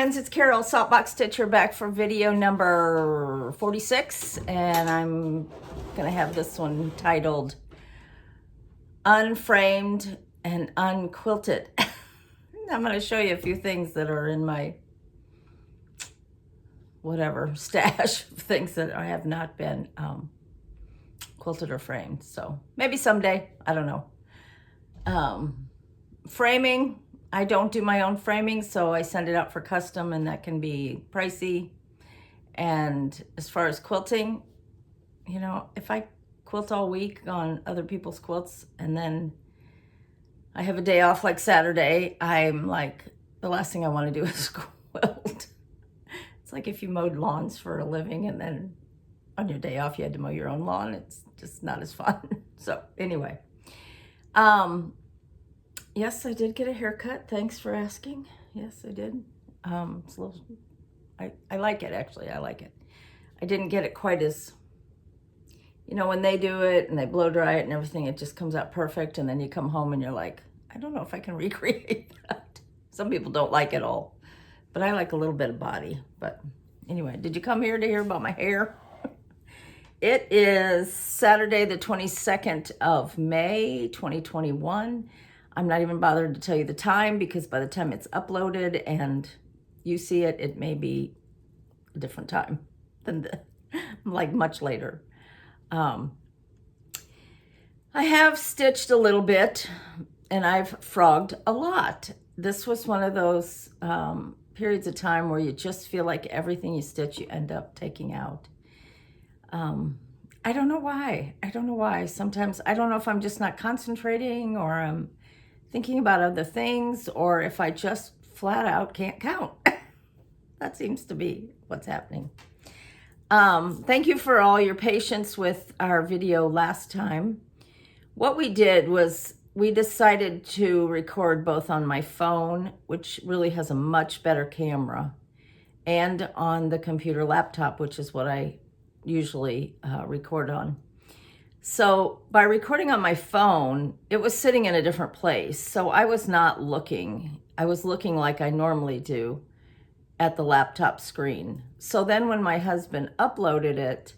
friends, it's Carol, Saltbox Stitcher, back for video number 46, and I'm gonna have this one titled Unframed and Unquilted. I'm gonna show you a few things that are in my whatever stash of things that I have not been quilted or framed. So maybe someday, I don't know. Framing, I don't do my own framing, so I send it out for custom, and that can be pricey. And as far as quilting, you know, if I quilt all week on other people's quilts and then I have a day off like Saturday, I'm like, the last thing I want to do is quilt. It's like if you mowed lawns for a living and then on your day off you had to mow your own lawn. It's just not as fun. So anyway, yes, I did get a haircut. Thanks for asking. Yes, I did. It's a little, I like it, actually. I like it. I didn't get it quite as, you know, when they do it and they blow dry it and everything, it just comes out perfect. And then you come home and you're like, I don't know if I can recreate that. Some people don't like it all, but I like a little bit of body. But anyway, did you come here to hear about my hair? It is Saturday, the 22nd of May, 2021. I'm not even bothered to tell you the time because by the time it's uploaded and you see it, it may be a different time than like much later. I have stitched a little bit and I've frogged a lot. This was one of those periods of time where you just feel like everything you stitch, you end up taking out. I don't know why. I don't know why. Sometimes I don't know if I'm just not concentrating or I'm thinking about other things, or if I just flat out can't count. That seems to be what's happening. Thank you for all your patience with our video last time. What we did was we decided to record both on my phone, which really has a much better camera, and on the computer laptop, which is what I usually record on. So by recording on my phone, it was sitting in a different place. So I was not looking. I was looking like I normally do at the laptop screen. So then when my husband uploaded it,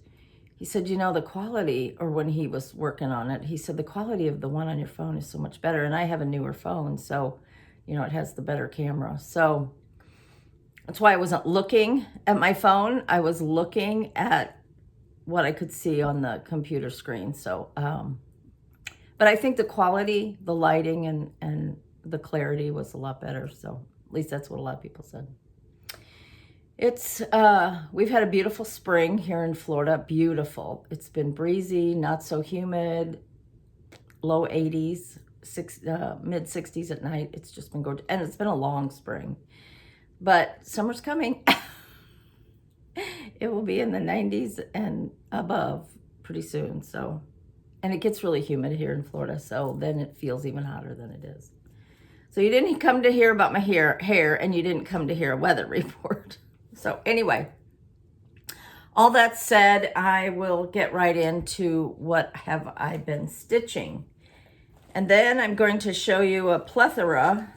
he said, you know, the quality, or when he was working on it, he said, the quality of the one on your phone is so much better. And I have a newer phone, so, you know, it has the better camera. So that's why I wasn't looking at my phone. I was looking at what I could see on the computer screen. So, but I think the quality, the lighting, and the clarity was a lot better. So at least that's what a lot of people said. It's, we've had a beautiful spring here in Florida. Beautiful. It's been breezy, not so humid, low 80s, mid 60s at night. It's just been gorgeous. And it's been a long spring, but summer's coming. It will be in the 90s and above pretty soon. So, and it gets really humid here in Florida. So then it feels even hotter than it is. So you didn't come to hear about my hair, and you didn't come to hear a weather report. So anyway, all that said, I will get right into what have I been stitching. And then I'm going to show you a plethora.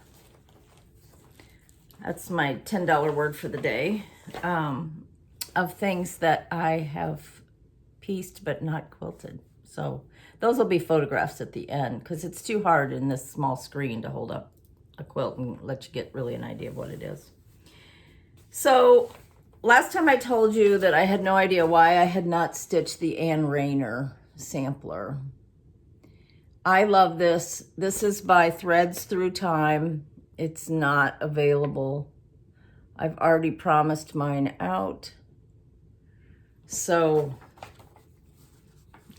That's my $10 word for the day. Of things that I have pieced but not quilted. So those will be photographs at the end because it's too hard in this small screen to hold up a quilt and let you get really an idea of what it is. So last time I told you that I had no idea why I had not stitched the Ann Rayner sampler. I love this. This is by Threads Through Time. It's not available. I've already promised mine out. So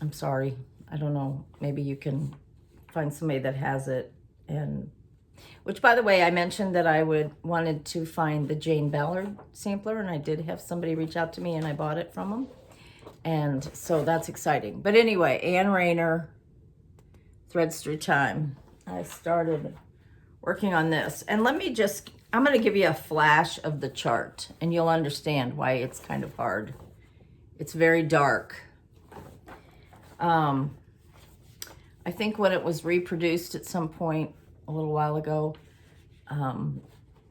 I'm sorry. I don't know. Maybe you can find somebody that has it. And which, by the way, I mentioned that I wanted to find the Jane Ballard sampler, and I did have somebody reach out to me, and I bought it from them. And so that's exciting. But anyway, Ann Rayner, Threads Through Time. I started working on this. And let me just, I'm going to give you a flash of the chart, and you'll understand why it's kind of hard. It's very dark. I think when it was reproduced at some point a little while ago,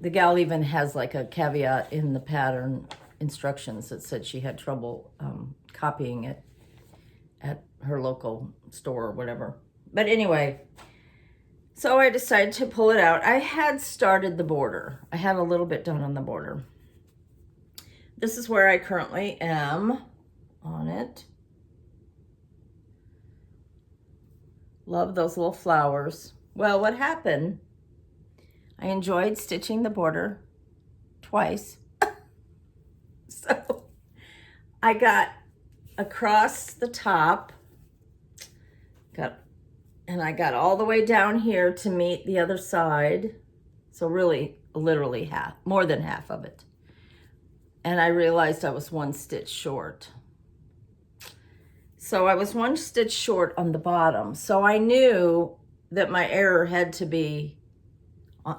the gal even has like a caveat in the pattern instructions that said she had trouble copying it at her local store or whatever. But anyway, so I decided to pull it out. I had started the border. I had a little bit done on the border. This is where I currently am on it. Love those little flowers. Well, what happened, I enjoyed stitching the border twice. So I got across the top, and I got all the way down here to meet the other side. So really, literally half, more than half of it. And I realized I was 1 stitch short. So I was 1 stitch short on the bottom. So I knew that my error had to be,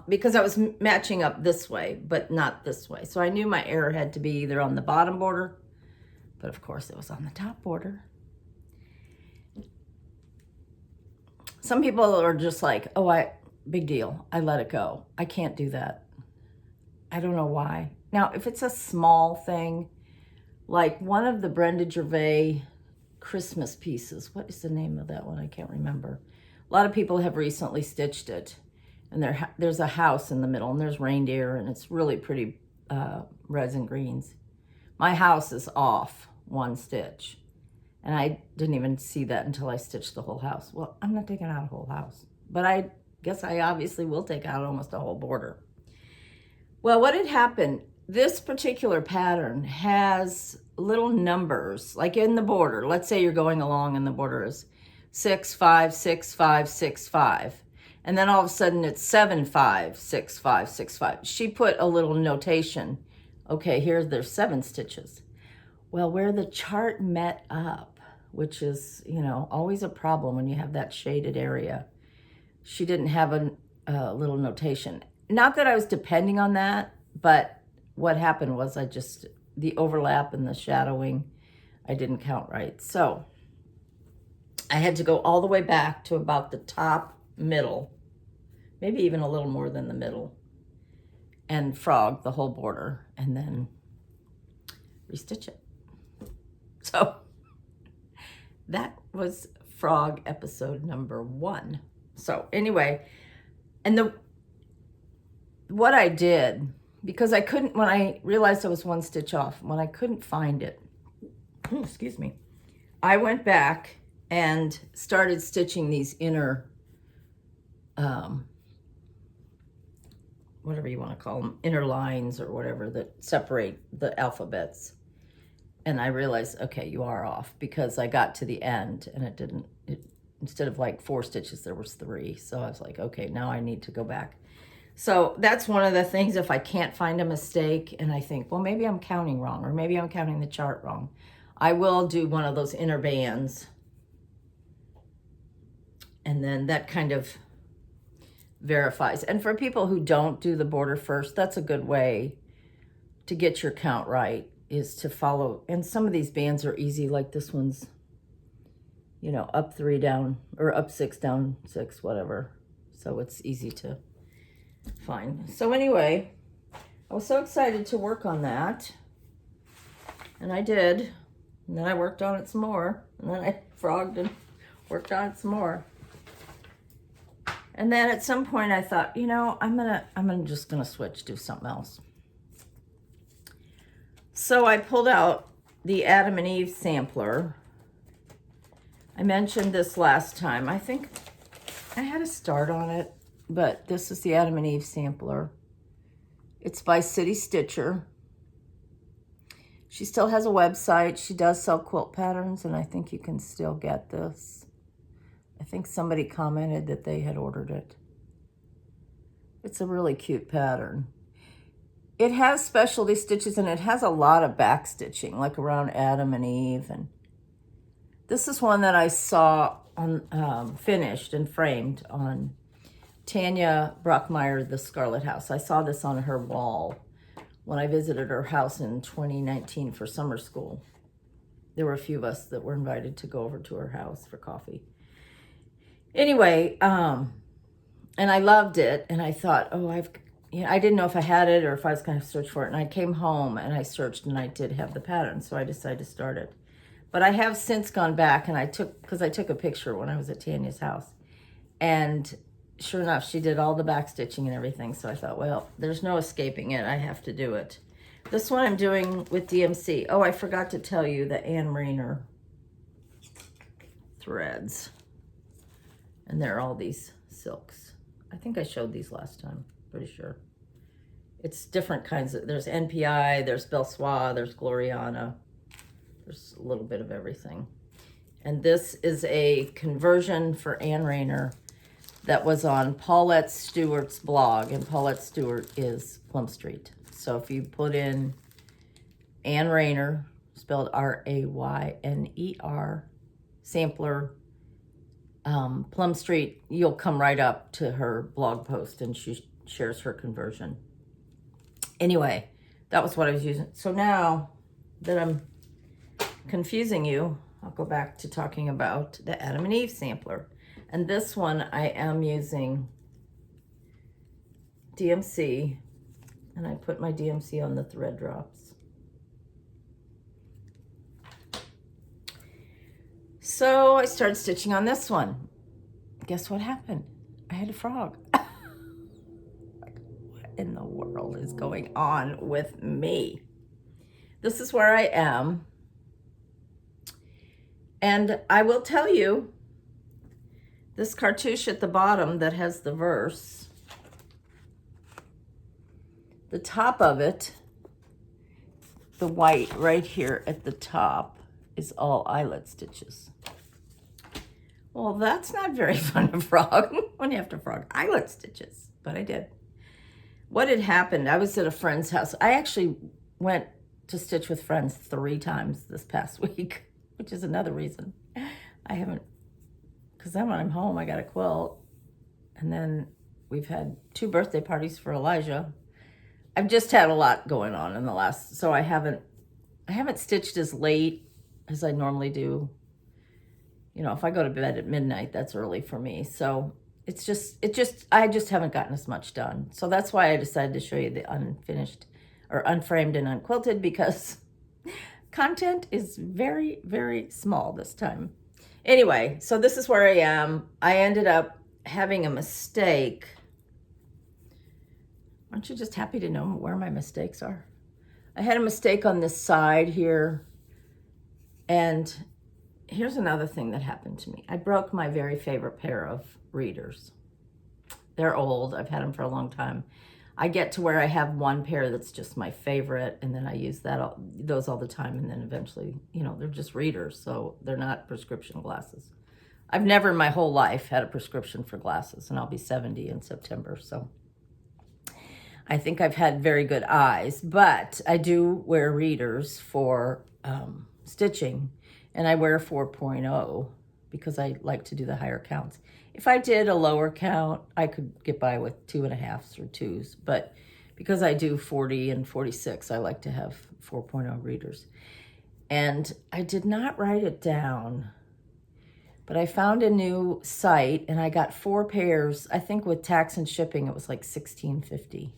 because I was matching up this way, but not this way. So I knew my error had to be either on the bottom border, but of course it was on the top border. Some people are just like, oh, big deal. I let it go. I can't do that. I don't know why. Now, if it's a small thing, like one of the Brenda Gervais Christmas pieces, what is the name of that one? I can't remember. A lot of people have recently stitched it, and there's a house in the middle, and there's reindeer, and it's really pretty reds and greens. My house is off 1 stitch, and I didn't even see that until I stitched the whole house. Well, I'm not taking out a whole house, but I guess I obviously will take out almost a whole border. Well, what had happened, this particular pattern has little numbers, like in the border. Let's say you're going along and the border is 6, 5, 6, 5, 6, 5. And then all of a sudden it's 7, 5, 6, 5, 6, 5. She put a little notation. Okay, there's 7 stitches. Well, where the chart met up, which is, always a problem when you have that shaded area, she didn't have a little notation. Not that I was depending on that, but what happened was the overlap and the shadowing, I didn't count right. So I had to go all the way back to about the top middle, maybe even a little more than the middle, and frog the whole border and then restitch it. So that was frog episode number 1. So anyway, and what I did, because I couldn't, when I realized I was 1 stitch off, when I couldn't find it, excuse me, I went back and started stitching these inner, whatever you want to call them, inner lines or whatever that separate the alphabets. And I realized, okay, you are off, because I got to the end and instead of like 4 stitches, there was 3. So I was like, okay, now I need to go back. So that's one of the things, if I can't find a mistake and I think, well, maybe I'm counting wrong, or maybe I'm counting the chart wrong, I will do one of those inner bands. And then that kind of verifies. And for people who don't do the border first, that's a good way to get your count right, is to follow. And some of these bands are easy, like this one's, up 3 down, or up 6 down 6, whatever. So it's easy to find. So anyway, I was so excited to work on that, and I did. And then I worked on it some more, and then I frogged and worked on it some more. And then at some point I thought, I'm just gonna switch, do something else. So I pulled out the Adam and Eve sampler. I mentioned this last time. I think I had a start on it, but this is the Adam and Eve sampler. It's by City Stitcher. She still has a website. She does sell quilt patterns, and I think you can still get this. I think somebody commented that they had ordered it. It's a really cute pattern. It has specialty stitches, and it has a lot of back stitching, like around Adam and Eve. And this is one that I saw on finished and framed on Tanya Brockmeyer, The Scarlet House. I saw this on her wall when I visited her house in 2019 for summer school. There were a few of us that were invited to go over to her house for coffee. Anyway, and I loved it, and I thought, oh, I didn't know if I had it or if I was going to search for it. And I came home and I searched and I did have the pattern. So I decided to start it. But I have since gone back and because I took a picture when I was at Tanya's house. And sure enough, she did all the back stitching and everything. So I thought, well, there's no escaping it. I have to do it. This one I'm doing with DMC. Oh, I forgot to tell you the Ann Rayner threads. And there are all these silks. I think I showed these last time, pretty sure. It's different kinds of, there's NPI, there's Belsois, there's Gloriana. There's a little bit of everything. And this is a conversion for Ann Rayner that was on Paulette Stewart's blog, and Paulette Stewart is Plum Street. So if you put in Ann Rayner, spelled R-A-Y-N-E-R, sampler, Plum Street, you'll come right up to her blog post, and she shares her conversion. Anyway, that was what I was using. So now that I'm confusing you, I'll go back to talking about the Adam and Eve sampler. And this one I am using DMC, and I put my DMC on the thread drops. So I started stitching on this one. Guess what happened? I had a frog. Like, what in the world is going on with me? This is where I am. And I will tell you, this cartouche at the bottom that has the verse, the top of it, the white right here at the top, is all eyelet stitches. Well, that's not very fun to frog when you have to frog eyelet stitches, but I did. What had happened, I was at a friend's house. I actually went to stitch with friends 3 times this past week, which is another reason I haven't, because then when I'm home, I got a quilt. And then we've had 2 birthday parties for Elijah. I've just had a lot going on in the last, so I haven't stitched as late as I normally do. You know, if I go to bed at midnight, that's early for me. So I just haven't gotten as much done. So that's why I decided to show you the unfinished or unframed and unquilted, because content is very, very small this time. Anyway, so this is where I am. I ended up having a mistake. Aren't you just happy to know where my mistakes are? I had a mistake on this side here. And here's another thing that happened to me. I broke my very favorite pair of readers. They're old. I've had them for a long time. I get to where I have one pair that's just my favorite, and then I use those all the time, and then eventually, you know, they're just readers, so they're not prescription glasses. I've never in my whole life had a prescription for glasses, and I'll be 70 in September, so I think I've had very good eyes, but I do wear readers for stitching, and I wear 4.0 because I like to do the higher counts. If I did a lower count, I could get by with 2.5s or 2s, but because I do 40 and 46, I like to have 4.0 readers. And I did not write it down, but I found a new site and I got 4 pairs. I think with tax and shipping, it was like $16.50.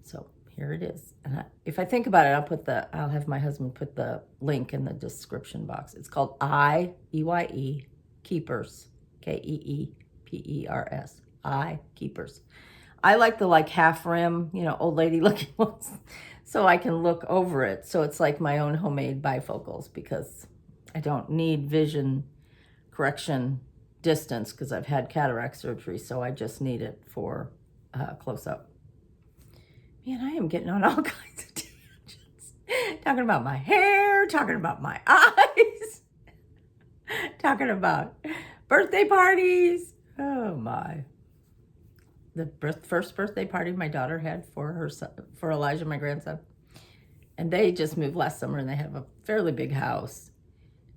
So here it is. And if I think about it, I'll have my husband put the link in the description box. It's called EYE Keepers, Keepers, Keepers. I like the half rim, you know, old lady looking ones, so I can look over it. So it's like my own homemade bifocals, because I don't need vision correction distance because I've had cataract surgery, so I just need it for close up. Man, I am getting on all kinds of tangents. Talking about my hair, talking about my eyes, talking about birthday parties. Oh my. The first birthday party my daughter had for Elijah, my grandson. And they just moved last summer and they have a fairly big house.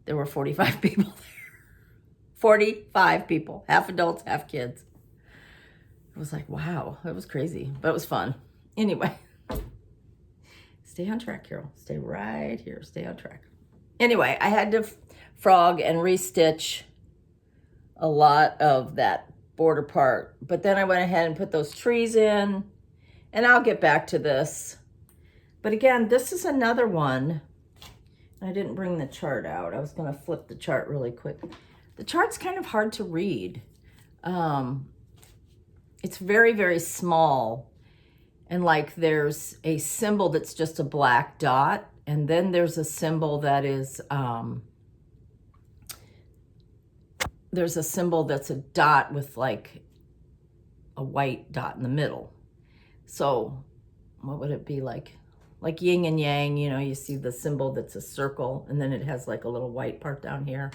There were 45 people there. 45 people, half adults, half kids. It was like, wow, it was crazy, but it was fun. Anyway, stay on track, Carol. Stay right here. Stay on track. Anyway, I had to frog and restitch a lot of that border part. But then I went ahead and put those trees in, and I'll get back to this. But again, this is another one. I didn't bring the chart out. I was going to flip the chart really quick. The chart's kind of hard to read. It's very, very small. And like there's a symbol that's just a black dot. And then there's a symbol that is, there's a symbol that's a dot with like a white dot in the middle. So what would it be like? Like yin and yang, you know, you see the symbol that's a circle and then it has like a little white part down here.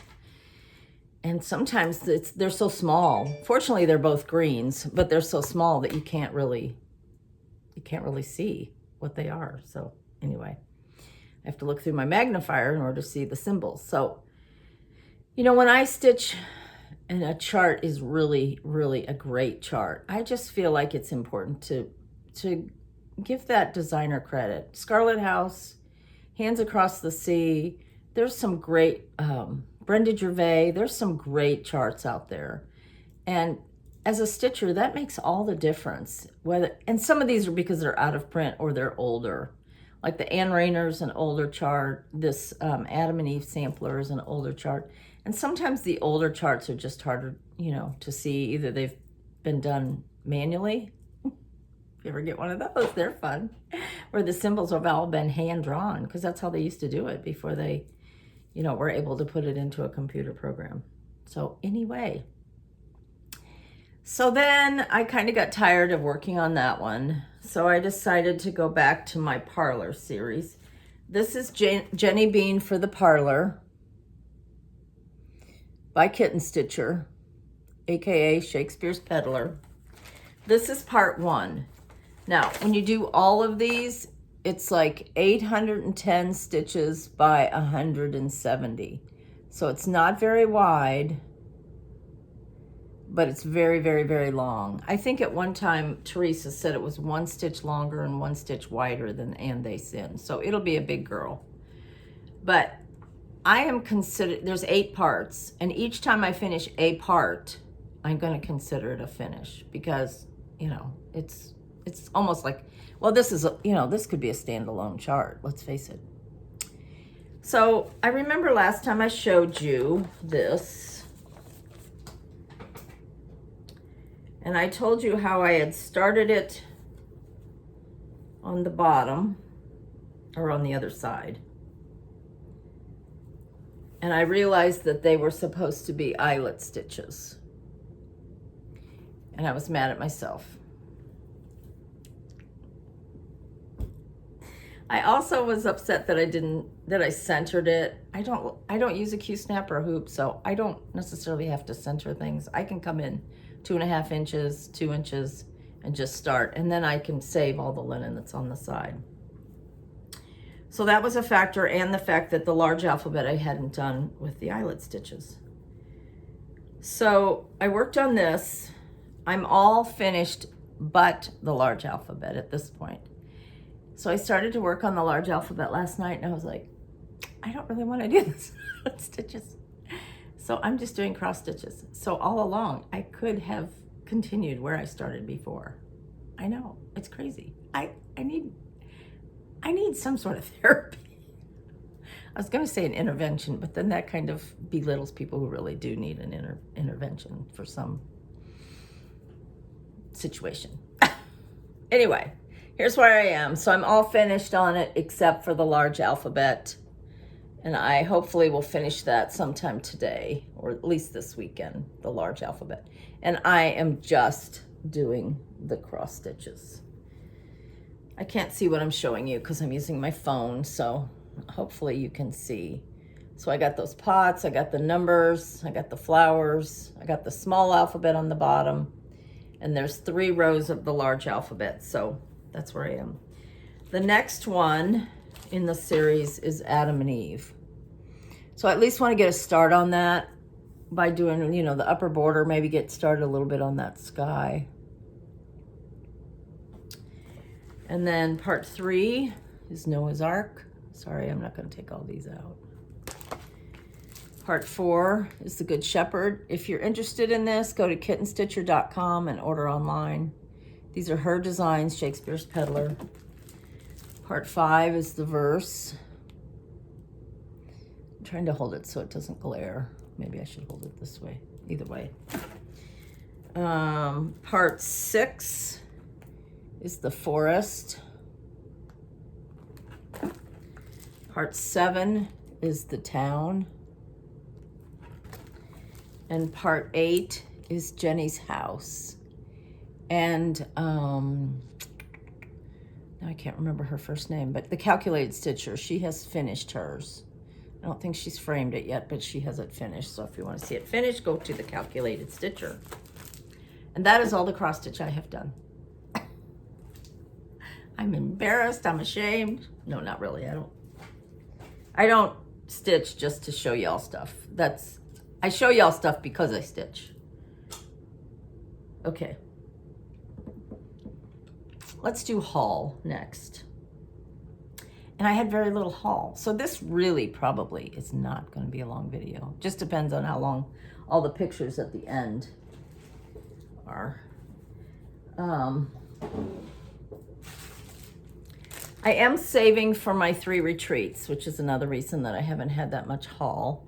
And sometimes they're so small. Fortunately, they're both greens, but they're so small that you can't really see what they are. So anyway, I have to look through my magnifier in order to see the symbols. So, you know, when I stitch, and a chart is really, really a great chart, I just feel like it's important to give that designer credit. Scarlet House, Hands Across the Sea, there's some great, Brenda Gervais, there's some great charts out there. And as a stitcher, that makes all the difference. And some of these are because they're out of print or they're older. Like the Ann Rayner's an older chart. This Adam and Eve Sampler is an older chart. And sometimes the older charts are just harder, you know, to see. Either they've been done manually. If you ever get one of those, they're fun. Or the symbols have all been hand-drawn, because that's how they used to do it before they, you know, were able to put it into a computer program. So anyway. So then I kind of got tired of working on that one. So I decided to go back to my Parlor series. This is Jenny Bean for the Parlor by Kitten Stitcher, aka Shakespeare's Peddler. This is part 1. Now, when you do all of these, it's like 810 stitches by 170. So it's not very wide, but it's very, very, very long. I think at one time, Teresa said it was 1 stitch longer and 1 stitch wider than And They Sin. So it'll be a big girl. But I am there's 8 parts, and each time I finish a part, I'm going to consider it a finish, because, you know, it's almost like, well, this is, you know, this could be a standalone chart, let's face it. So I remember last time I showed you this, and I told you how I had started it on the bottom, or on the other side. And I realized that they were supposed to be eyelet stitches. And I was mad at myself. I also was upset that I centered it. I don't use a Q-snap or a hoop, so I don't necessarily have to center things. I can come in 2.5 inches, 2 inches, and just start. And then I can save all the linen that's on the side. So that was a factor, and the fact that the large alphabet I hadn't done with the eyelet stitches. So I worked on this. I'm all finished but the large alphabet at this point. So I started to work on the large alphabet last night, and I was like, I don't really want to do this stitches. So I'm just doing cross stitches. So all along, I could have continued where I started before. I know, it's crazy. I need some sort of therapy. I was going to say an intervention, but then that kind of belittles people who really do need an intervention for some situation. Anyway, here's where I am. So I'm all finished on it except for the large alphabet. And I hopefully will finish that sometime today, or at least this weekend, the large alphabet. And I am just doing the cross stitches. I can't see what I'm showing you because I'm using my phone, so hopefully you can see. So I got those pots, I got the numbers, I got the flowers, I got the small alphabet on the bottom, and there's 3 rows of the large alphabet, so that's where I am. The next one in the series is Adam and Eve. So I at least want to get a start on that by doing, you know, the upper border, maybe get started a little bit on that sky. And then part 3 is Noah's Ark. Sorry, I'm not going to take all these out. Part 4 is the Good Shepherd. If you're interested in this, go to kittenstitcher.com and order online. These are her designs, Shakespeare's Peddler. Part 5 is the verse. I'm trying to hold it so it doesn't glare. Maybe I should hold it this way. Either way. Part 6 is the forest. Part 7 is the town. And part 8 is Jenny's house. And now I can't remember her first name, but the Calculated Stitcher, she has finished hers. I don't think she's framed it yet, but she has it finished. So if you want to see it finished, go to the Calculated Stitcher. And that is all the cross stitch I have done. I'm embarrassed, I'm ashamed. No, not really. I don't stitch just to show y'all stuff. I show y'all stuff because I stitch. Okay. Let's do haul next. And I had very little haul. So this really probably is not going to be a long video. Just depends on how long all the pictures at the end are. I am saving for my 3 retreats, which is another reason that I haven't had that much haul.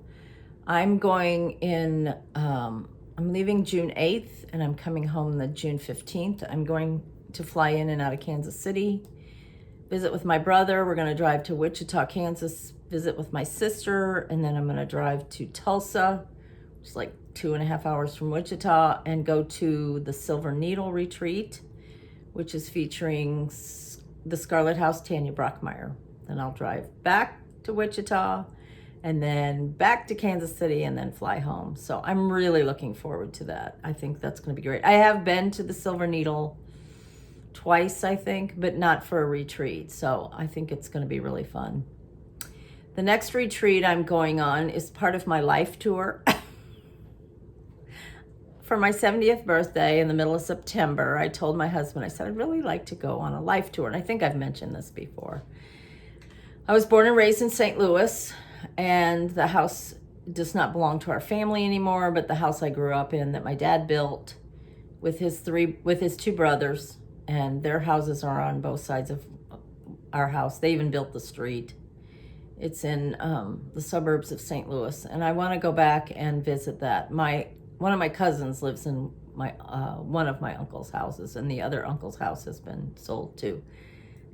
I'm going in, I'm leaving June 8th and I'm coming home the June 15th. I'm going to fly in and out of Kansas City, visit with my brother. We're going to drive to Wichita, Kansas, visit with my sister, and then I'm going to drive to Tulsa, which is like 2.5 hours from Wichita, and go to the Silver Needle Retreat, which is featuring the Scarlet House, Tanya Brockmeyer. Then I'll drive back to Wichita and then back to Kansas City and then fly home. So I'm really looking forward to that. I think that's going to be great. I have been to the Silver Needle twice, I think, but not for a retreat. So I think it's going to be really fun. The next retreat I'm going on is part of my life tour. For my 70th birthday in the middle of September, I told my husband, I said, I'd really like to go on a life tour. And I think I've mentioned this before. I was born and raised in St. Louis, and the house does not belong to our family anymore, but the house I grew up in that my dad built with his 2 brothers, and their houses are on both sides of our house. They even built the street. It's in the suburbs of St. Louis, and I want to go back and visit that. One of my cousins lives in one of my uncle's houses, and the other uncle's house has been sold too.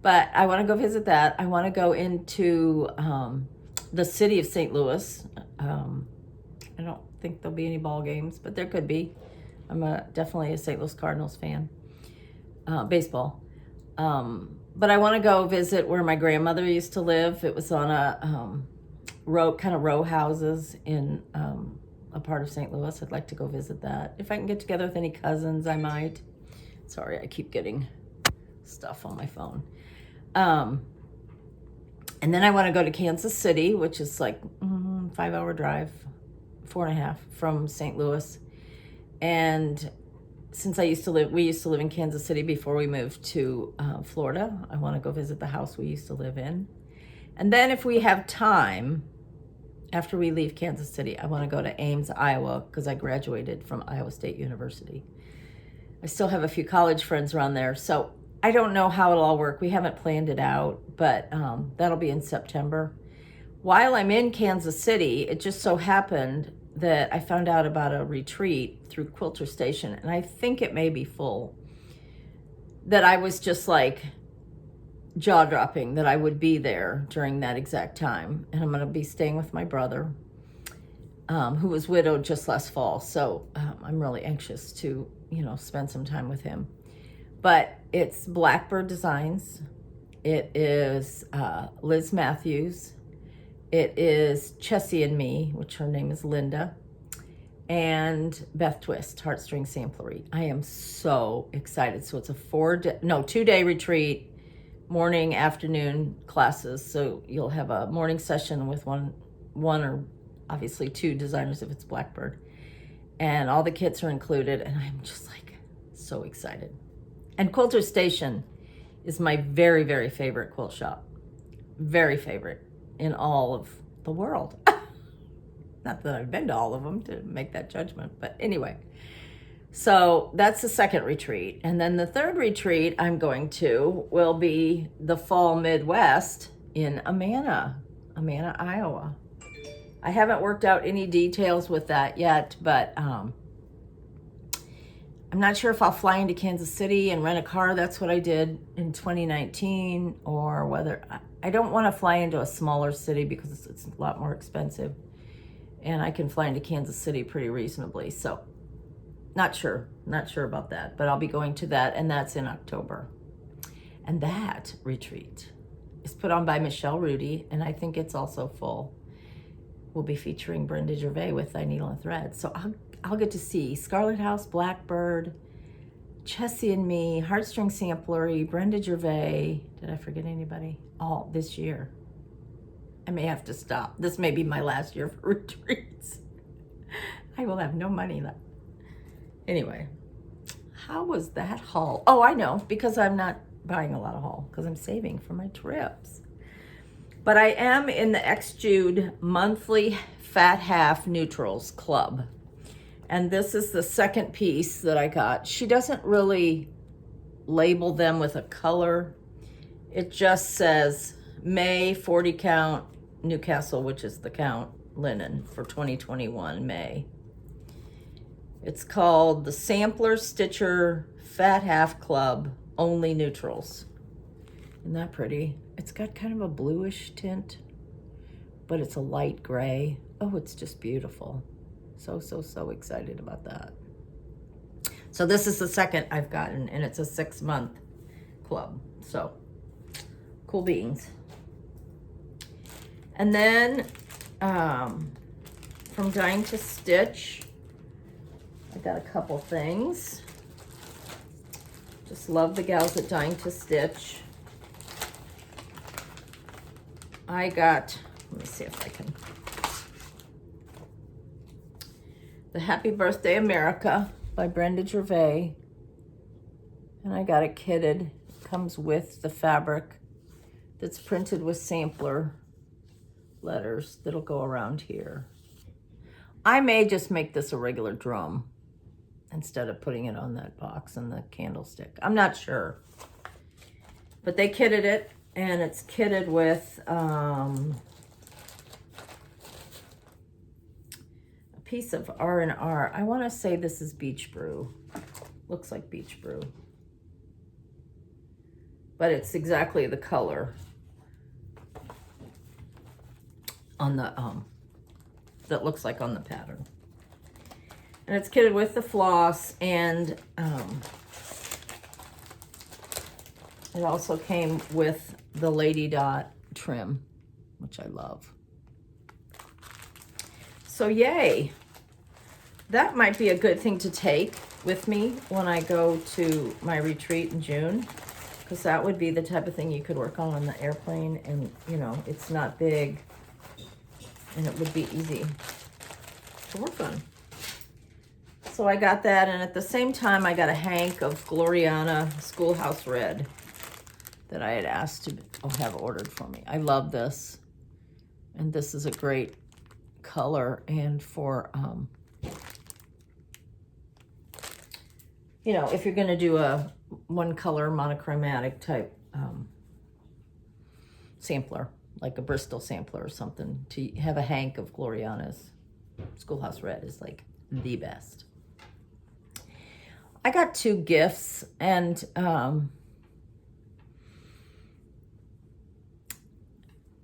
But I want to go visit that. I want to go into the city of St. Louis. I don't think there'll be any ball games, but there could be. I'm definitely a St. Louis Cardinals fan. Baseball. But I want to go visit where my grandmother used to live. It was on a row houses in a part of St. Louis. I'd like to go visit that. If I can get together with any cousins, I might. Sorry, I keep getting stuff on my phone. And then I want to go to Kansas City, which is like 5-hour drive, 4.5 from St. Louis. And since we used to live in Kansas City before we moved to Florida, I want to go visit the house we used to live in. And then if we have time, after we leave Kansas City, I want to go to Ames, Iowa, because I graduated from Iowa State University. I still have a few college friends around there, so I don't know how it'll all work. We haven't planned it out, but that'll be in September. While I'm in Kansas City, it just so happened that I found out about a retreat through Quilter Station, and I think it may be full, that I was just like jaw-dropping that I would be there during that exact time. And I'm going to be staying with my brother, who was widowed just last fall. So I'm really anxious to, spend some time with him. But it's Blackbird Designs. It is Liz Matthews. It is Chessie and me, which her name is Linda, and Beth Twist, Heartstring Samplery. I am so excited. So it's a 2-day retreat, morning, afternoon classes. So you'll have a morning session with one or obviously 2 designers if it's Blackbird. And all the kits are included, and I'm just like so excited. And Quilter Station is my very, very favorite quilt shop. Very favorite in all of the world. Not that I've been to all of them to make that judgment, but anyway. So that's the second retreat. And then the third retreat I'm going to will be the Fall Midwest in Amana, Iowa. I haven't worked out any details with that yet, but I'm not sure if I'll fly into Kansas City and rent a car. That's what I did in 2019, or whether I don't want to fly into a smaller city because it's a lot more expensive, and I can fly into Kansas City pretty reasonably. So not sure about that, but I'll be going to that, and that's in October. And that retreat is put on by Michelle Rudy, and I think it's also full. We'll be featuring Brenda Gervais with Thy Needle and Thread. So I'll get to see Scarlet House, Blackbird, Chessie and Me, Heartstring Samplery, Brenda Gervais. Did I forget anybody? All this year. I may have to stop. This may be my last year for retreats. I will have no money left. Anyway, how was that haul? Oh, I know, because I'm not buying a lot of haul, because I'm saving for my trips. But I am in the X-Jude monthly Fat Half Neutrals Club. And this is the second piece that I got. She doesn't really label them with a color. It just says May 40 count Newcastle, which is the count linen for 2021 May. It's called the Sampler Stitcher Fat Half Club Only Neutrals. Isn't that pretty? It's got kind of a bluish tint, but it's a light gray. Oh, it's just beautiful. So excited about that. So this is the second I've gotten, and it's a 6-month club. So cool beans. And then from Dying to Stitch, I got a couple things. Just love the gals at Dying to Stitch. I got, let me see if I can, the Happy Birthday America by Brenda Gervais. And I got it kitted. It comes with the fabric that's printed with sampler letters that'll go around here. I may just make this a regular drum instead of putting it on that box and the candlestick. I'm not sure. But they kitted it, and it's kitted with a piece of R&R. I want to say this is Beach Brew. Looks like Beach Brew. But it's exactly the color on the that looks like on the pattern. And it's kitted with the floss, and it also came with the Lady Dot trim, which I love. So yay. That might be a good thing to take with me when I go to my retreat in June, because that would be the type of thing you could work on the airplane, and you know, it's not big, and it would be easy to work on. So I got that, and at the same time, I got a hank of Gloriana Schoolhouse Red that I had asked to have ordered for me. I love this, and this is a great color, and for, you know, if you're gonna do a one color monochromatic type sampler, like a Bristol sampler or something, to have a hank of Gloriana's Schoolhouse Red is like the best. I got 2 gifts, and a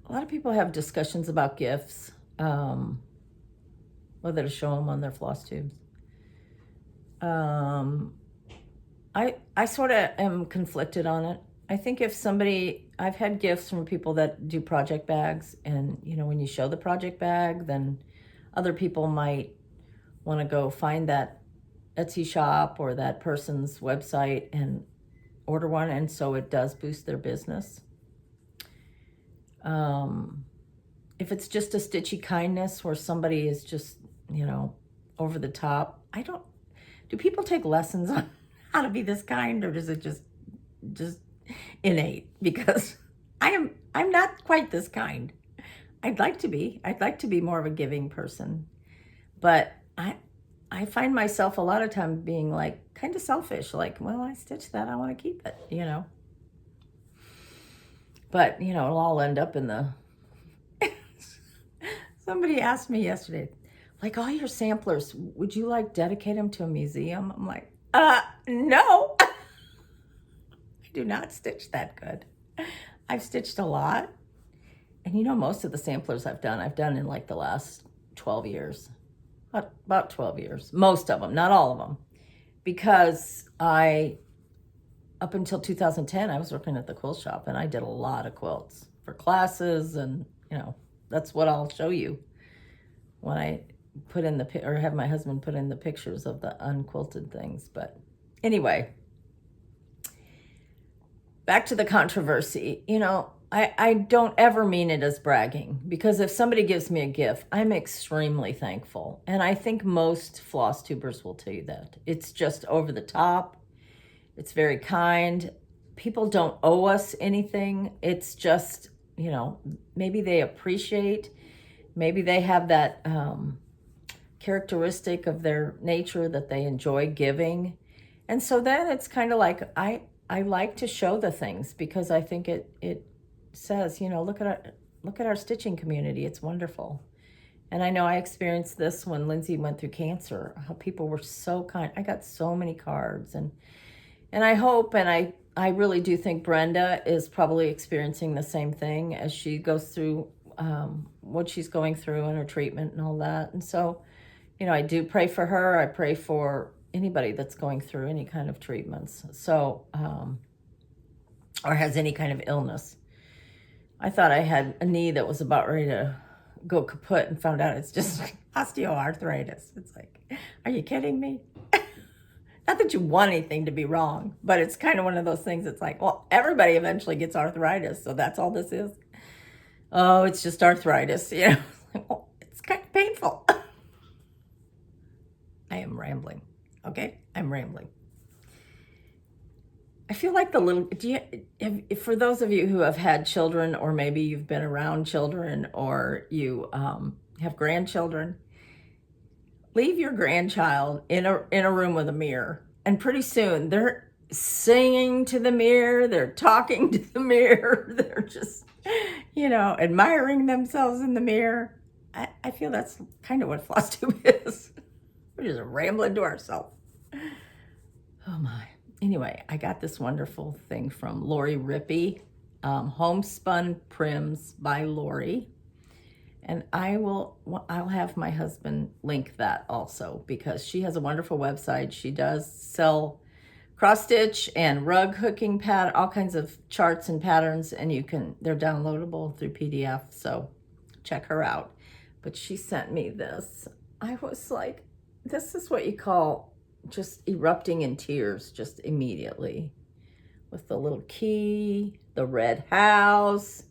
lot of people have discussions about gifts, whether to show them on their floss tubes. I sort of am conflicted on it. I think if somebody, I've had gifts from people that do project bags, and you know, when you show the project bag, then other people might want to go find that Etsy shop or that person's website and order one, and so it does boost their business. If it's just a stitchy kindness where somebody is just, you know, over the top, do people take lessons on how to be this kind, or does it just innate? Because I'm not quite this kind. I'd like to be. I'd like to be more of a giving person. But I find myself a lot of time being like kind of selfish, like, well, I stitched that, I want to keep it. But, it'll all end up in the... Somebody asked me yesterday, like, all your samplers, would you like dedicate them to a museum? I'm like, no. I do not stitch that good. I've stitched a lot. And most of the samplers I've done in like the last 12 years. About 12 years. Most of them, not all of them. Because up until 2010, I was working at the quilt shop and I did a lot of quilts for classes, and, that's what I'll show you when I put in or have my husband put in the pictures of the unquilted things. But anyway, back to the controversy. I don't ever mean it as bragging, because if somebody gives me a gift, I'm extremely thankful. And I think most floss tubers will tell you that. It's just over the top. It's very kind. People don't owe us anything. It's just, maybe they appreciate, maybe they have that characteristic of their nature that they enjoy giving. And so then it's kind of like, I like to show the things, because I think it says, look at our stitching community. It's wonderful. And I know I experienced this when Lindsay went through cancer, how people were so kind. I got so many cards, and I hope, and I really do think Brenda is probably experiencing the same thing as she goes through what she's going through in her treatment and all that. And so, I do pray for her. I pray for anybody that's going through any kind of treatments. So, or has any kind of illness. I thought I had a knee that was about ready to go kaput, and found out it's just osteoarthritis. It's like, are you kidding me? Not that you want anything to be wrong, but it's kind of one of those things. It's like, well, everybody eventually gets arthritis, so that's all this is. Oh, it's just arthritis, Well, it's kind of painful. I am rambling, okay? I'm rambling. I feel like for those of you who have had children, or maybe you've been around children, or you have grandchildren, leave your grandchild in a room with a mirror, and pretty soon they're singing to the mirror, they're talking to the mirror, they're just, admiring themselves in the mirror. I feel that's kind of what floss tube is. We're just rambling to ourselves. Oh my. Anyway, I got this wonderful thing from Lori Rippey, HomeSpunPrims by Lori. And I'll have my husband link that also, because she has a wonderful website. She does sell cross stitch and rug hooking all kinds of charts and patterns, and they're downloadable through PDF. So check her out. But she sent me this. I was like, this is what you call just erupting in tears just immediately, with the little key, the red house,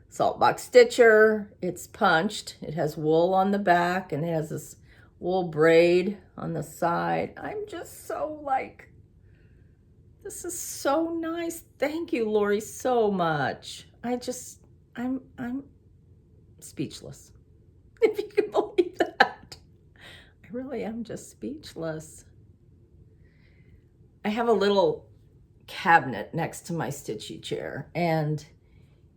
Saltbox stitcher. It's punched. It has wool on the back, and it has this wool braid on the side. I'm just so like, this is so nice. Thank you, Lori, so much. I'm speechless. If you can believe that. I really am just speechless. I have a little cabinet next to my stitchy chair, and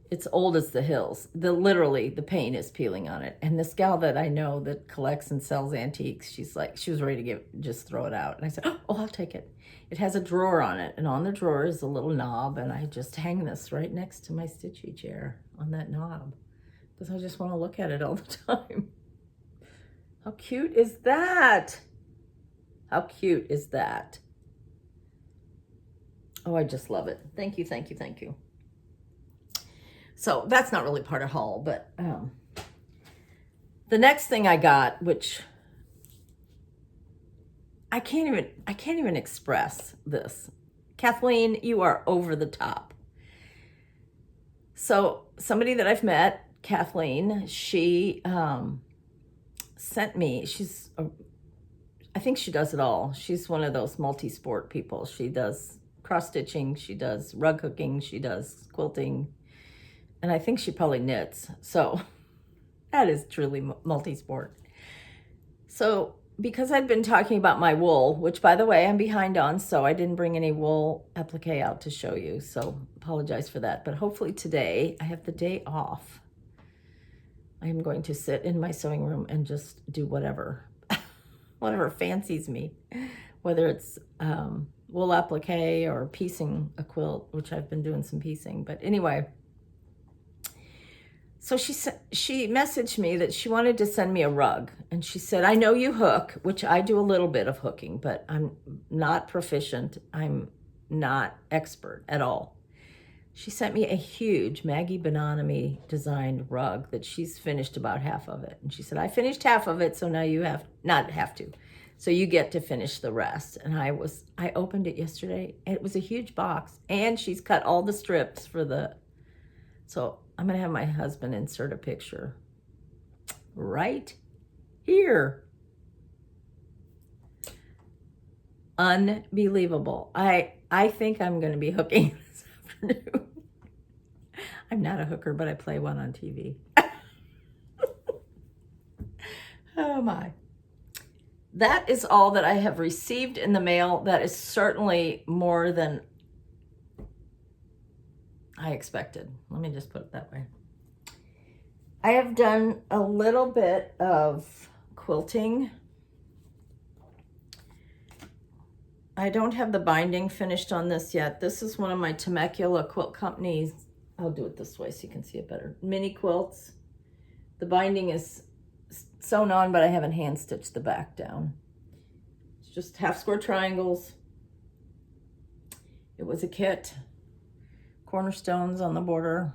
it's old as the hills. Literally, the paint is peeling on it. And this gal that I know that collects and sells antiques, she was ready to just throw it out. And I said, oh, I'll take it. It has a drawer on it, and on the drawer is a little knob, and I just hang this right next to my stitchy chair on that knob, because I just want to look at it all the time. How cute is that? How cute is that? Oh, I just love it. Thank you, thank you, thank you. So that's not really part of haul, but the next thing I got, which I can't even express this. Kathleen, you are over the top. So somebody that I've met, Kathleen, she sent me, I think she does it all. She's one of those multi-sport people. She does cross-stitching, she does rug hooking, she does quilting, and I think she probably knits. So That is truly multi-sport. So because I've been talking about my wool, which by the way, I'm behind on, so I didn't bring any wool applique out to show you. So apologize for that. But hopefully today I have the day off. I am going to sit in my sewing room and just do whatever, whatever fancies me, whether it's wool applique or piecing a quilt, which I've been doing some piecing. But anyway, so she messaged me that she wanted to send me a rug. And she said, I know you hook, which I do a little bit of hooking, but I'm not proficient. I'm not expert at all. She sent me a huge Maggie Bonomi designed rug that she's finished about half of it. And she said, I finished half of it, so now you not have to. So you get to finish the rest. And I opened it yesterday, and it was a huge box. And she's cut all the strips for the, so I'm going to have my husband insert a picture right here. Unbelievable. I think I'm going to be hooking this afternoon. I'm not a hooker, but I play one on TV. Oh my. That is all that I have received in the mail. That is certainly more than I expected. Let me just put it that way. I have done a little bit of quilting. I don't have the binding finished on this yet. This is one of my Temecula Quilt Company's, I'll do it this way so you can see it better, mini quilts. The binding is sewn on, but I haven't hand stitched the back down. It's just half square triangles. It was a kit. Cornerstones on the border.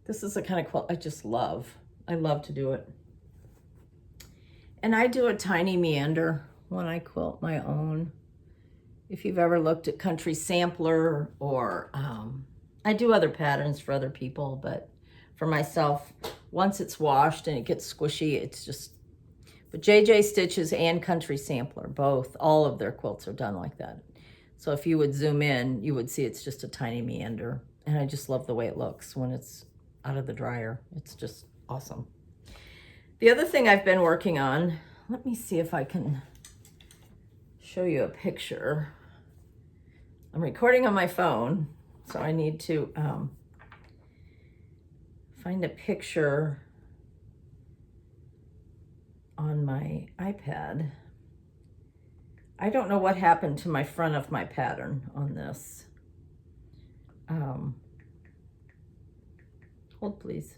This is the kind of quilt I just love. I love to do it. And I do a tiny meander when I quilt my own. If you've ever looked at Country Sampler, or I do other patterns for other people, but for myself, once it's washed and it gets squishy, it's just, but JJ Stitches and Country Sampler, both, all of their quilts are done like that. So if you would zoom in, you would see it's just a tiny meander. And I just love the way it looks when it's out of the dryer. It's just awesome. The other thing I've been working on, let me see if I can show you a picture. I'm recording on my phone, so I need to find a picture on my iPad. I don't know what happened to my front of my pattern on this. Hold please.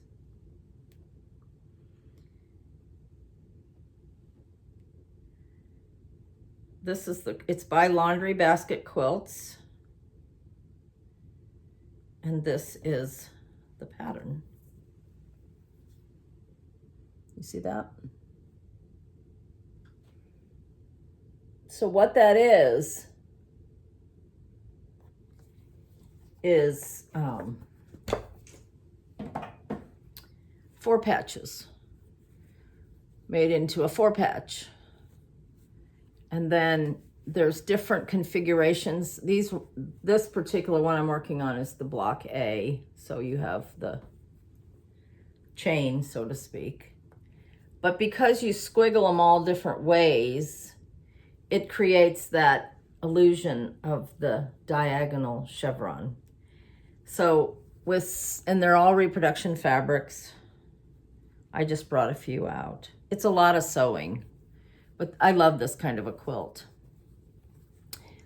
This is it's by Laundry Basket Quilts. And this is the pattern. You see that? So what that is 4 patches made into a 4-patch. And then there's different configurations. This particular one I'm working on is the block A. So you have the chain, so to speak. But because you squiggle them all different ways, it creates that illusion of the diagonal chevron. So and they're all reproduction fabrics. I just brought a few out. It's a lot of sewing, but I love this kind of a quilt.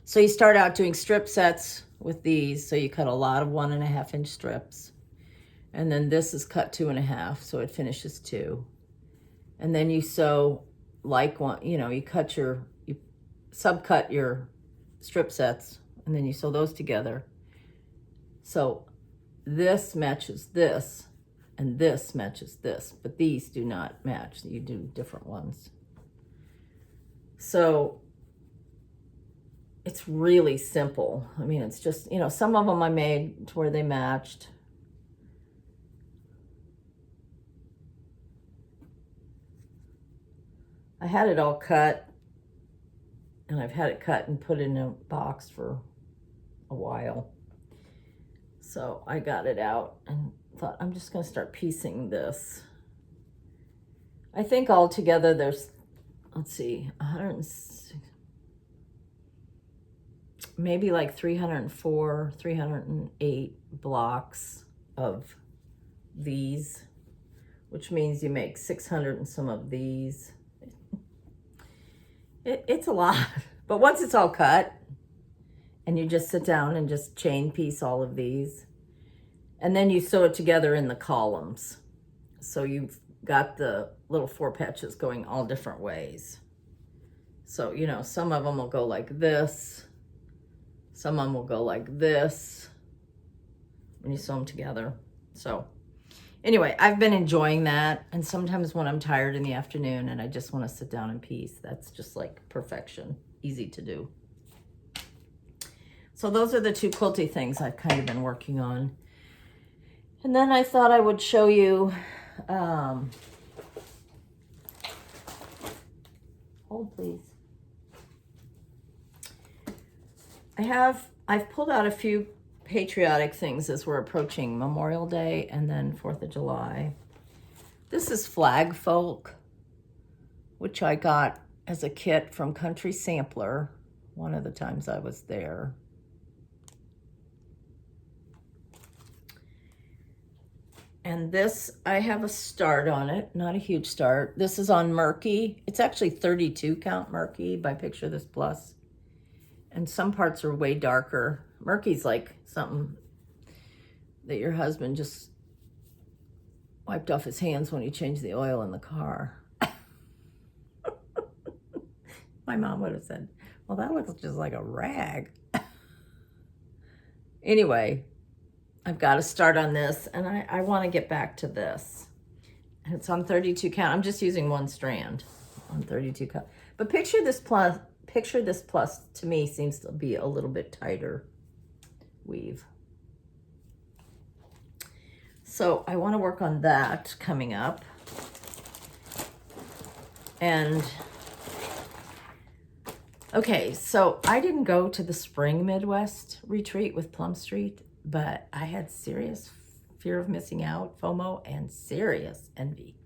So you start out doing strip sets with these. So you cut a lot of 1.5 inch strips. And then this is cut 2.5, so it finishes 2. And then you sew like one, you subcut your strip sets, and then you sew those together. So this matches this, and this matches this, but these do not match. You do different ones. So it's really simple. I mean, it's just, some of them I made to where they matched. I had it all cut, and I've had it cut and put in a box for a while. So I got it out and thought, I'm just going to start piecing this. I think altogether there's, let's see, 106, maybe like 304, 308 blocks of these, which means you make 600 and some of these. It's a lot, but once it's all cut and you just sit down and just chain piece all of these, and then you sew it together in the columns. So you've got the little 4 patches going all different ways. So, you know, some of them will go like this. Some of them will go like this when you sew them together. So anyway, I've been enjoying that. And sometimes when I'm tired in the afternoon and I just want to sit down and piece, that's just like perfection. Easy to do. So those are the 2 quilty things I've kind of been working on. And then I thought I would show you, hold please. I've pulled out a few patriotic things as we're approaching Memorial Day and then 4th of July. This is Flag Folk, which I got as a kit from Country Sampler one of the times I was there. And this, I have a start on it, not a huge start. This is on Murky. It's actually 32 count Murky by Picture This Plus. And some parts are way darker. Murky's like something that your husband just wiped off his hands when he changed the oil in the car. My mom would have said, well, that looks just like a rag. Anyway, I've got to start on this, and I want to get back to this. And it's on 32 count. I'm just using 1 strand on 32 count. But Picture This Plus to me seems to be a little bit tighter weave. So I want to work on that coming up. And okay, so I didn't go to the Spring Midwest retreat with Plum Street, but I had serious fear of missing out, FOMO, and serious envy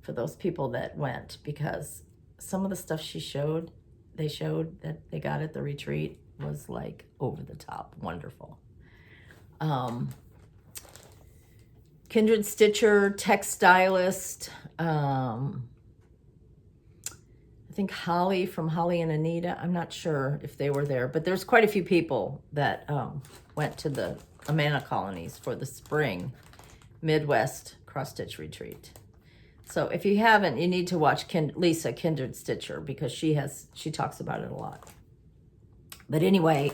for those people that went, because some of the stuff they showed that they got at the retreat was like over the top wonderful. Kindred Stitcher, Textilist, I think Holly from Holly and Anita. I'm not sure if they were there, but there's quite a few people that went to the Amana colonies for the Spring Midwest cross stitch retreat. So if you haven't, you need to watch Lisa Kindred Stitcher, because she talks about it a lot. But anyway,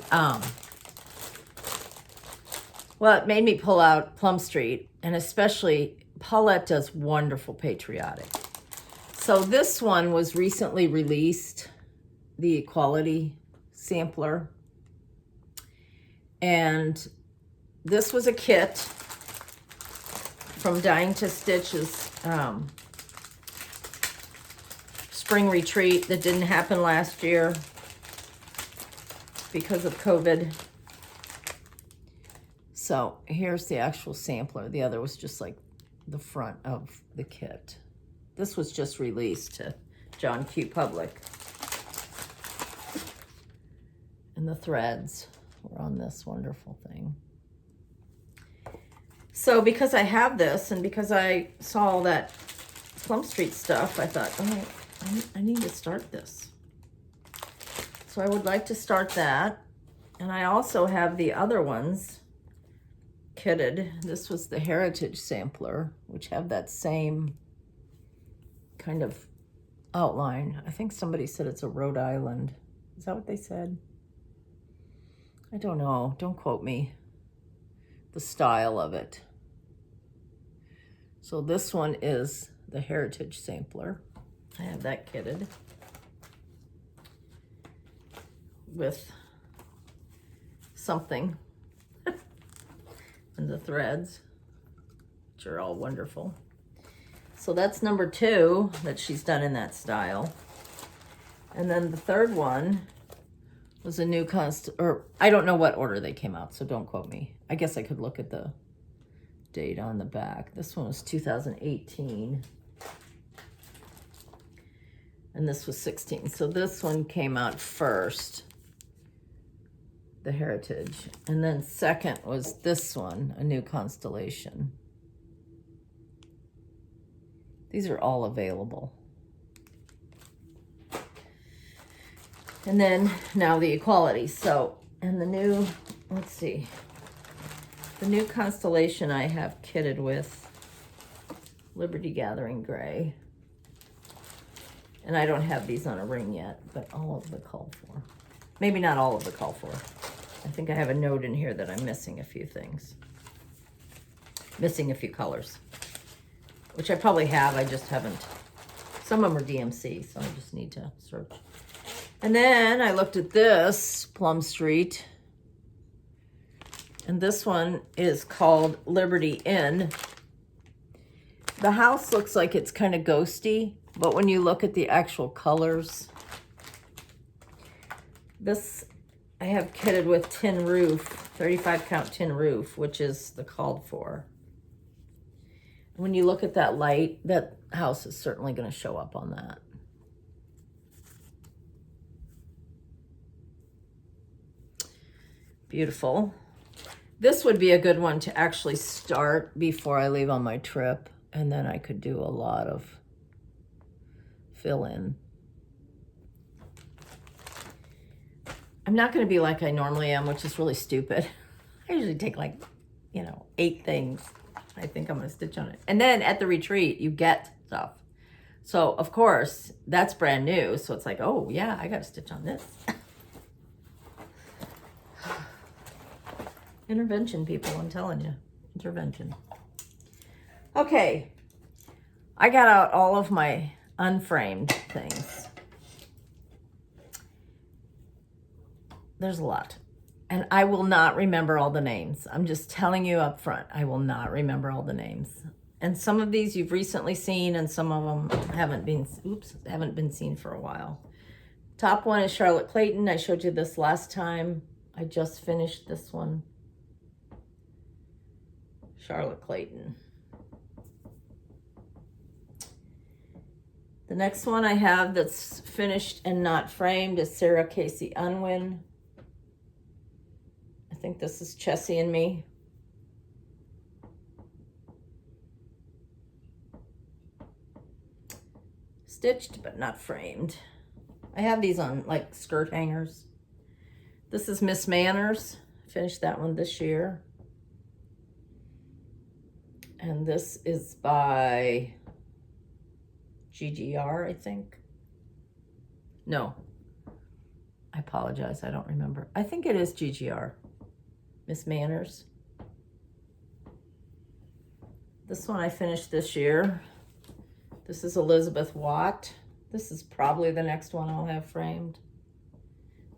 well, it made me pull out Plum Street, and especially Paulette does wonderful patriotic. So this one was recently released, the Equality Sampler. And this was a kit from Dying to Stitch's spring retreat that didn't happen last year because of COVID. So here's the actual sampler. The other was just like the front of the kit. This was just released to John Q. Public. And the threads were on this wonderful thing. So because I have this, and because I saw all that Plum Street stuff, I thought, oh, I need to start this. So I would like to start that. And I also have the other ones kitted. This was the Heritage Sampler, which have that same kind of outline. I think somebody said it's a Rhode Island. Is that what they said? I don't know. Don't quote me. The style of it. So this one is the Heritage Sampler. I have that kitted with something and the threads, which are all wonderful. So that's number 2 that she's done in that style. And then the third one was a new or I don't know what order they came out, so don't quote me. I guess I could look at the date on the back. This one was 2018. And this was 16. So this one came out first, the Heritage. And then second was this one, A New Constellation. These are all available. And then now the Equality. So, and the new, let's see, the New Constellation I have kitted with Liberty Gathering Gray. And I don't have these on a ring yet, but all of the called for. Maybe not all of the called for. I think I have a note in here that I'm missing a few things. Missing a few colors. Which I probably have, I just haven't. Some of them are DMC, so I just need to search. And then I looked at this, Plum Street. And this one is called Liberty Inn. The house looks like it's kind of ghosty, but when you look at the actual colors, this I have kitted with tin roof, 35 count tin roof, which is the called for. When you look at that light, that house is certainly going to show up on that. Beautiful. This would be a good one to actually start before I leave on my trip, and then I could do a lot of fill in. I'm not going to be like I normally am, which is really stupid. I usually take like, 8 things. I think I'm going to stitch on it. And then at the retreat, you get stuff. So, of course, that's brand new. So it's like, oh, yeah, I got to stitch on this. Intervention, people, I'm telling you. Intervention. Okay. I got out all of my unframed things. There's a lot. And I will not remember all the names. I'm just telling you up front, I will not remember all the names. And some of these you've recently seen, and some of them haven't been seen for a while. Top one is Charlotte Clayton. I showed you this last time. I just finished this one. Charlotte Clayton. The next one I have that's finished and not framed is Sarah Casey Unwin. I think this is Chessie and Me. Stitched but not framed. I have these on like skirt hangers. This is Miss Manners. Finished that one this year. And this is by GGR, I think. No. I apologize, I don't remember. I think it is GGR. Miss Manners. This one I finished this year. This is Elizabeth Watt. This is probably the next one I'll have framed.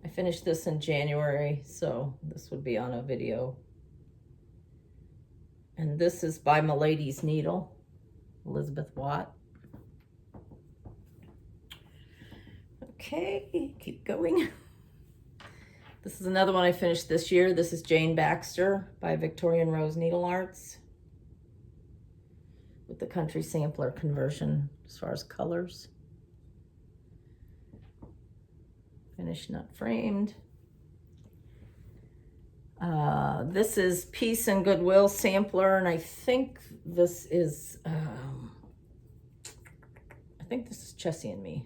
I finished this in January, so this would be on a video. And this is by Milady's Needle, Elizabeth Watt. Okay, keep going. This is another one I finished this year. This is Jane Baxter by Victorian Rose Needle Arts with the country sampler conversion as far as colors. Finished, not framed. This is Peace and Goodwill Sampler, and I think this is Chessie and Me.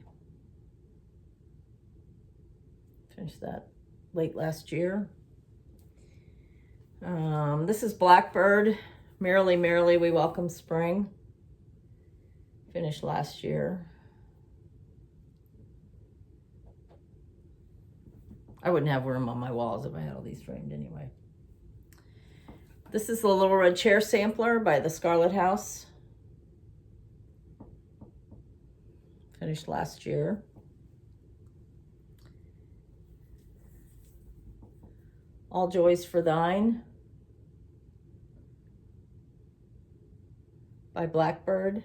Finished that late last year. This is Blackbird, Merrily, Merrily We Welcome Spring. Finished last year. I wouldn't have room on my walls if I had all these framed anyway. This is the Little Red Chair Sampler by the Scarlet House. Finished last year. All Joys for Thine by Blackbird.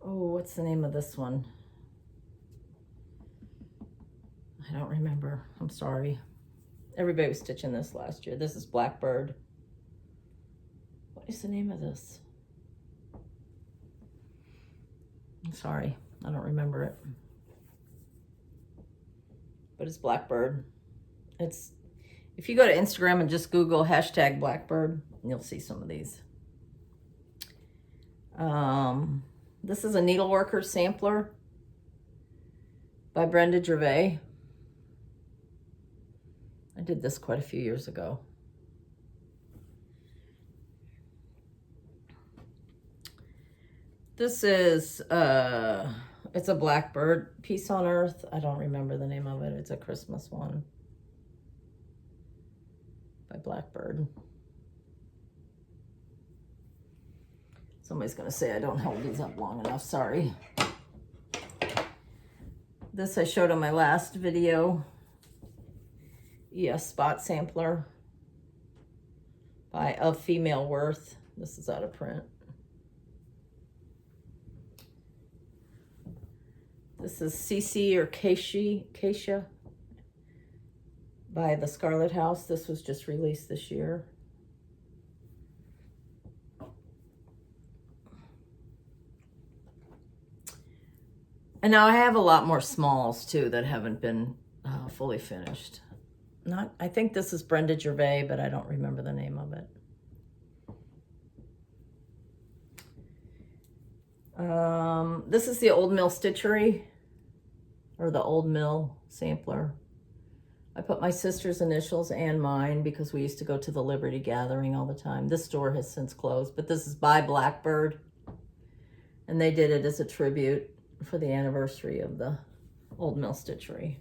Oh, what's the name of this one? I don't remember. I'm sorry. Everybody was stitching this last year. This is Blackbird. What is the name of this? I'm sorry, I don't remember it. But it's Blackbird. It's, if you go to Instagram and just Google hashtag Blackbird, you'll see some of these. This is a Needleworker Sampler by Brenda Gervais. I did this quite a few years ago. This is, it's a Blackbird, Peace on Earth. I don't remember the name of it. It's a Christmas one by Blackbird. Somebody's gonna say I don't hold these up long enough, sorry. This I showed on my last video. Spot sampler by Of Female Worth. This is out of print. This is CC or Keisha by the Scarlet House. This was just released this year. And now I have a lot more smalls too that haven't been fully finished. I think this is Brenda Gervais, but I don't remember the name of it. This is the Old Mill Stitchery, or the Old Mill Sampler. I put my sister's initials and mine because we used to go to the Liberty Gathering all the time. This store has since closed, but this is by Blackbird. And they did it as a tribute for the anniversary of the Old Mill Stitchery.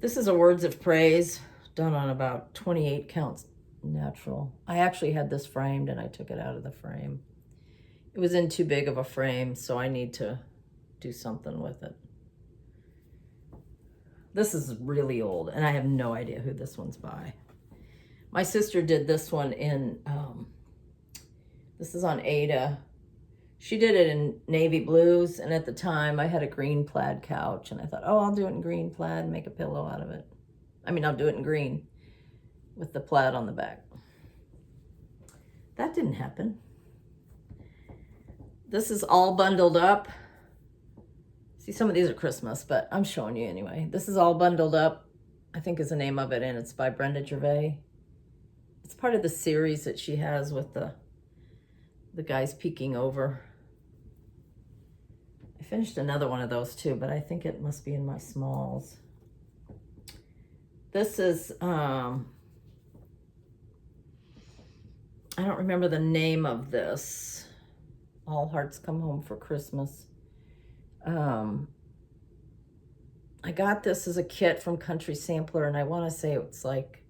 This is a Words of Praise done on about 28 counts natural. I actually had this framed and I took it out of the frame. It was in too big of a frame, so I need to do something with it. This is really old, and I have no idea who this one's by. My sister did this one in, this is on Ada. She did it in navy blues, and at the time I had a green plaid couch, and I thought, oh, I'll do it in green plaid and make a pillow out of it. I mean, I'll do it in green with the plaid on the back. That didn't happen. This is All Bundled Up. See, some of these are Christmas, but I'm showing you anyway. This is All Bundled Up, I think is the name of it, and it's by Brenda Gervais. It's part of the series that she has with the guys peeking over. I finished another one of those too, but I think it must be in my smalls. This is, I don't remember the name of this. All Hearts Come Home for Christmas. I got this as a kit from Country Sampler, and I want to say it's like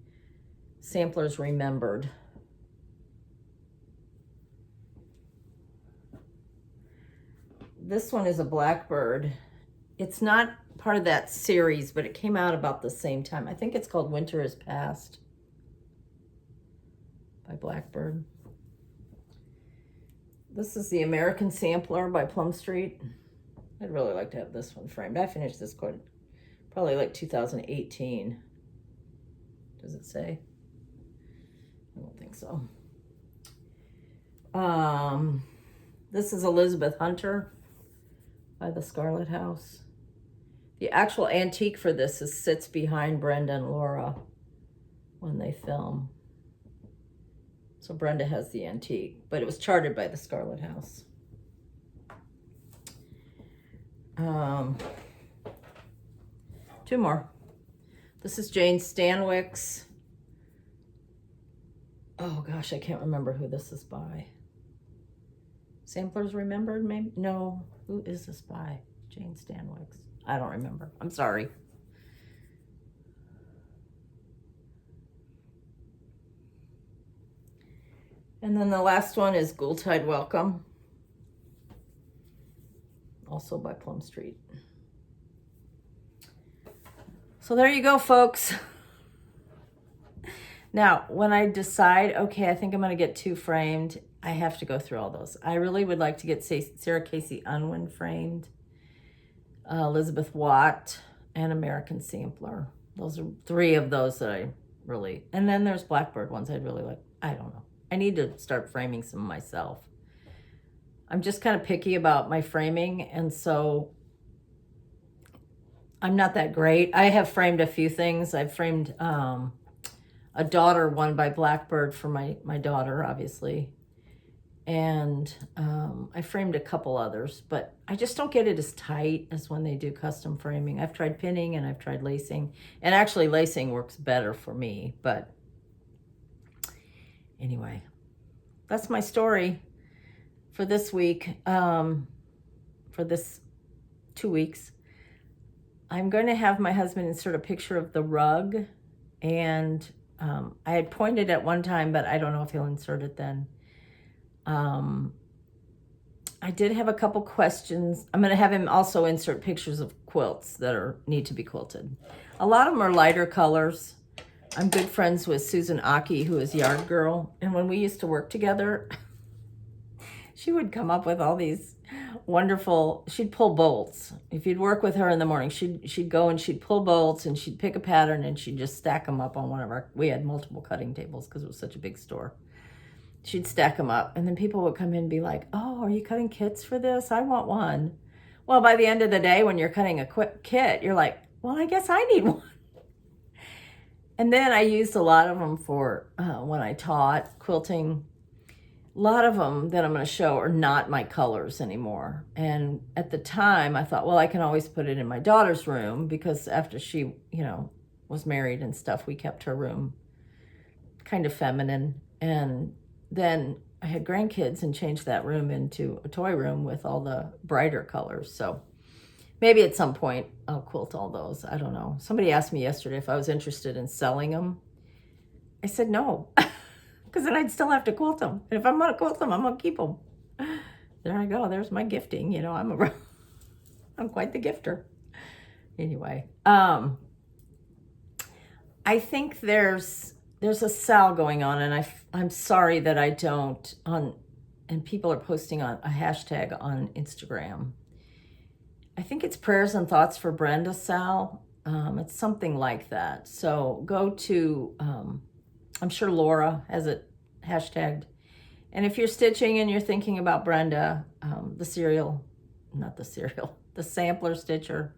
Samplers Remembered. This one is a Blackbird. It's not part of that series, but it came out about the same time. I think it's called Winter Is Past by Blackbird. This is the American Sampler by Plum Street. I'd really like to have this one framed. I finished this probably like 2018. Does it say? I don't think so. This is Elizabeth Hunter by the Scarlet House. The actual antique for this sits behind Brenda and Laura when they film. So Brenda has the antique, but it was chartered by the Scarlet House. Two more. This is Jane Stanwyck's. Oh gosh, I can't remember who this is by. Samplers Remembered, maybe? No, who is this by? Jane Stanwyck's. I don't remember. I'm sorry. And then the last one is Yuletide Welcome, also by Plum Street. So there you go, folks. Now, when I decide, okay, I think I'm going to get 2 framed, I have to go through all those. I really would like to get Sarah Casey Unwin framed, Elizabeth Watt, and American Sampler. Those are 3 of those that I really, and then there's Blackbird ones I'd really like. I don't know. I need to start framing some myself. I'm just kind of picky about my framing, and so I'm not that great. I have framed a few things. I've framed a daughter one by Blackbird for my daughter, obviously. And I framed a couple others, but I just don't get it as tight as when they do custom framing. I've tried pinning and I've tried lacing, and actually lacing works better for me. But anyway, that's my story for this week, for this 2 weeks. I'm going to have my husband insert a picture of the rug, and I had pointed at one time, but I don't know if he'll insert it then. I did have a couple questions. I'm going to have him also insert pictures of quilts that need to be quilted. A lot of them are lighter colors. I'm good friends with Susan Aki, who is Yard Girl, and when we used to work together, she would come up with all these wonderful, she'd pull bolts. If you'd work with her in the morning, she'd go and she'd pull bolts, and she'd pick a pattern and she'd just stack them up on one of we had multiple cutting tables because it was such a big store. She'd stack them up, and then people would come in and be like, oh, are you cutting kits for this? I want one. Well, by the end of the day, when you're cutting a kit, you're like, well, I guess I need one. And then I used a lot of them for when I taught quilting. A lot of them that I'm going to show are not my colors anymore. And at the time, I thought, well, I can always put it in my daughter's room, because after she, was married and stuff, we kept her room kind of feminine. And then I had grandkids and changed that room into a toy room with all the brighter colors. So maybe at some point I'll quilt all those. I don't know. Somebody asked me yesterday if I was interested in selling them. I said no, because then I'd still have to quilt them. And if I'm going to quilt them, I'm going to keep them. There I go. There's my gifting. I'm quite the gifter. Anyway, I think there's a sale going on, and I'm sorry that I don't and people are posting on a hashtag on Instagram. I think it's Prayers and Thoughts for Brenda Sal. It's something like that. So go to, I'm sure Laura has it hashtagged. And if you're stitching and you're thinking about Brenda, the sampler stitcher,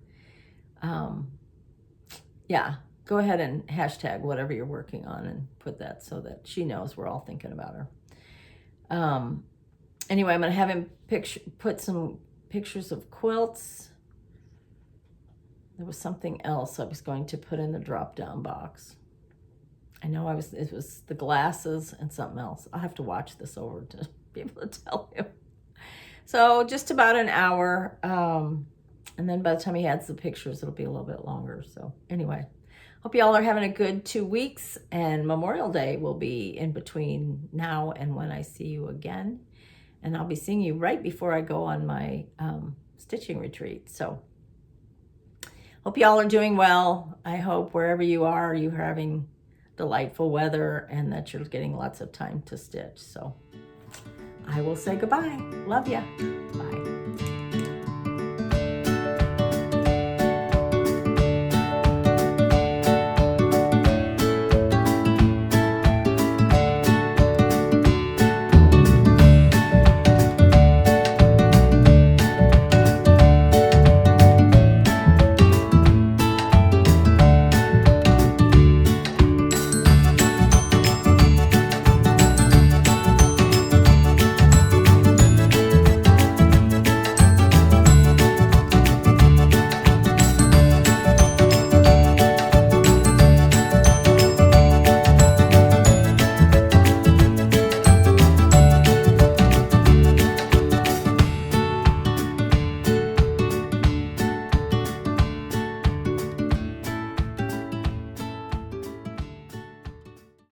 go ahead and hashtag whatever you're working on and put that so that she knows we're all thinking about her. Anyway, I'm going to have him put some pictures of quilts. There was something else I was going to put in the drop-down box. I know it was the glasses and something else. I'll have to watch this over to be able to tell you. So just about an hour. And then by the time he adds the pictures, it'll be a little bit longer. So anyway. Hope you all are having a good 2 weeks, and Memorial Day will be in between now and when I see you again. And I'll be seeing you right before I go on my stitching retreat. So hope you all are doing well. I hope wherever you are having delightful weather and that you're getting lots of time to stitch. So I will say goodbye. Love ya. Bye.